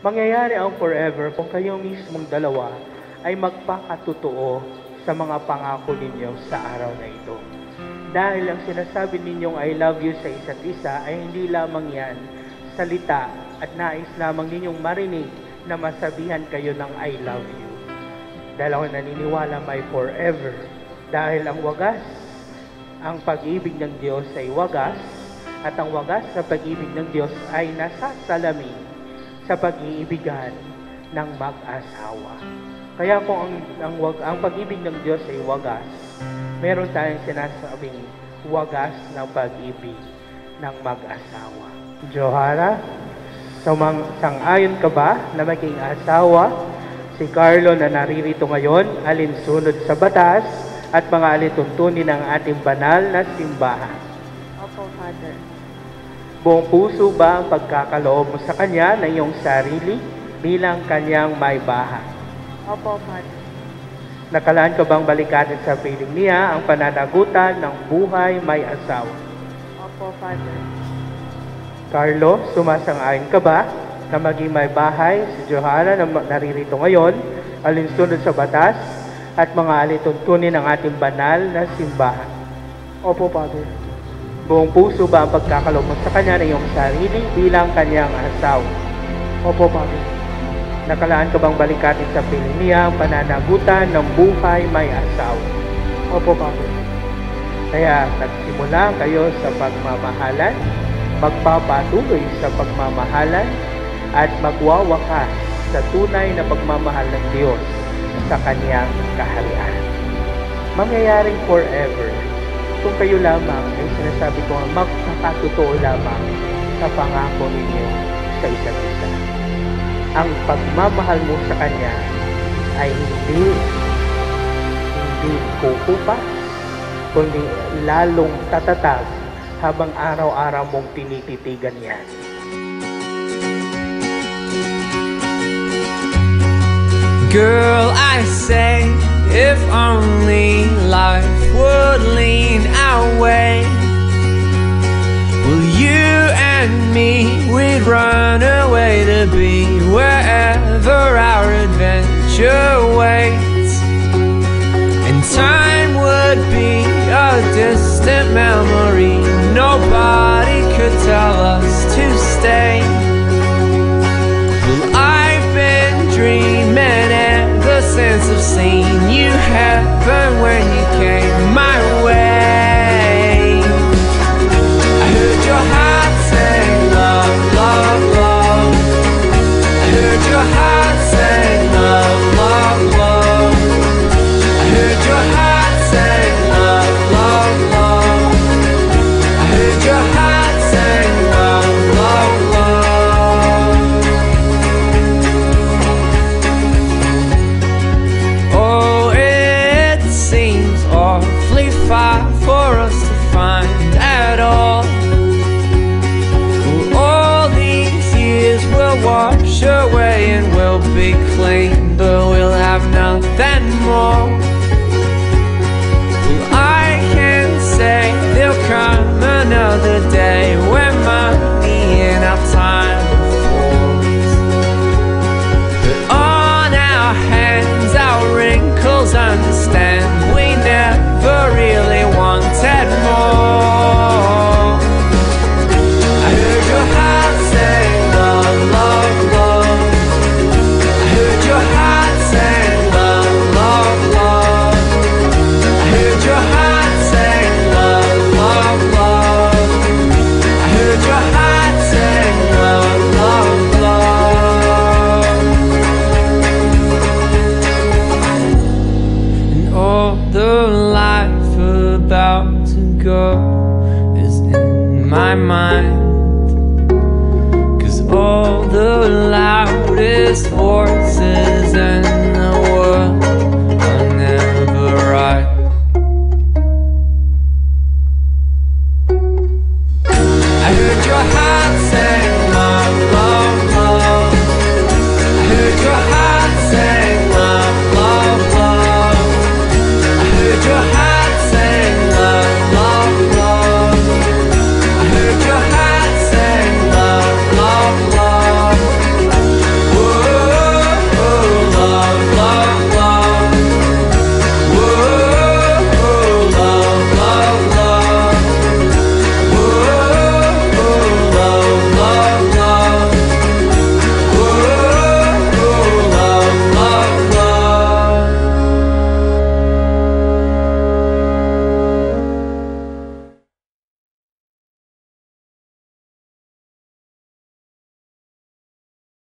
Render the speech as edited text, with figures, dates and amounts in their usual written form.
Mangyayari ang forever kung kayo mismong dalawa ay magpakatotoo sa mga pangako ninyo sa araw na ito. Dahil ang sinasabi ninyong I love you sa isa't isa ay hindi lamang yan salita at nais lamang ninyong marinig na masabihan kayo ng I love you. Dahil ako naniniwala may forever. Dahil ang wagas, ang pag-ibig ng Diyos ay wagas, at ang wagas sa pag-ibig ng Diyos ay nasasalamin sa pag-iibigan ng mag-asawa. Kaya kung ang pag-ibig ng Diyos ay wagas, meron tayong sinasabing wagas ng pag-ibig ng mag-asawa. Johara, sang-ayon ka ba na maging asawa si Carlo na naririto ngayon alinsunod sa batas at mga alituntunin ng ating banal na simbahan? Opo, Father. Buong puso ba ang pagkakaloob mo sa Kanya na iyong sarili bilang Kanyang may bahay? Opo, Father. Nakalaan ka bang balikatin sa piling niya ang pananagutan ng buhay may asawa? Opo, Father. Carlo, sumasang-ayon ka ba na maging may bahay si Johara na naririto ngayon, alinsunod sa batas at mga alituntunin ng ating banal na simbahan? Opo, Father. Buong puso ba ang pagkakaloob mo sa Kanya na iyong sarili bilang Kanyang asawa? Opo, Father. Nakalaan ka bang balikatin sa piling niya ang pananagutan ng buhay may asawa? Opo, Father. Kaya nagsimula kayo sa pagmamahalan, magpapatuloy sa pagmamahalan, at magwawakas sa tunay na pagmamahal ng Diyos sa Kanyang kaharian. Mangyayaring forever kung kayo lamang ay sinasabi ko magpapatotoo lamang sa pangako ninyo sa isa't isa. Ang pagmamahal mo sa Kanya ay hindi kukupas, kundi lalong tatatag habang araw-araw mong tinititigan yan. Girl, I say, if only life would lean our way, well, you and me, we'd run away to be wherever our adventure waits, and time would be a distant memory. Nobody could tell us to stay. Well, I've been dreaming ever since I've seen you happen when you came my way. I heard your heart say love, love, love. I heard your heart say love, love, love. I heard your heart say love, love, love. I heard your heart say love, love, love. Oh, it seems awfully far for us to find at all. All these years will wash away and we'll be clean, but we'll have nothing more. Well, I can say there'll come another day when money and our time falls, but on our hands, our wrinkles understand we never really wanted more. I heard your heart say love, love, love. I heard your heart say love, love, love. I heard your heart say love, love, love. I heard your heart say love, love, love. And all the life about to go is in my mind, 'cause all the loudest voices in the world are never right. I heard your heart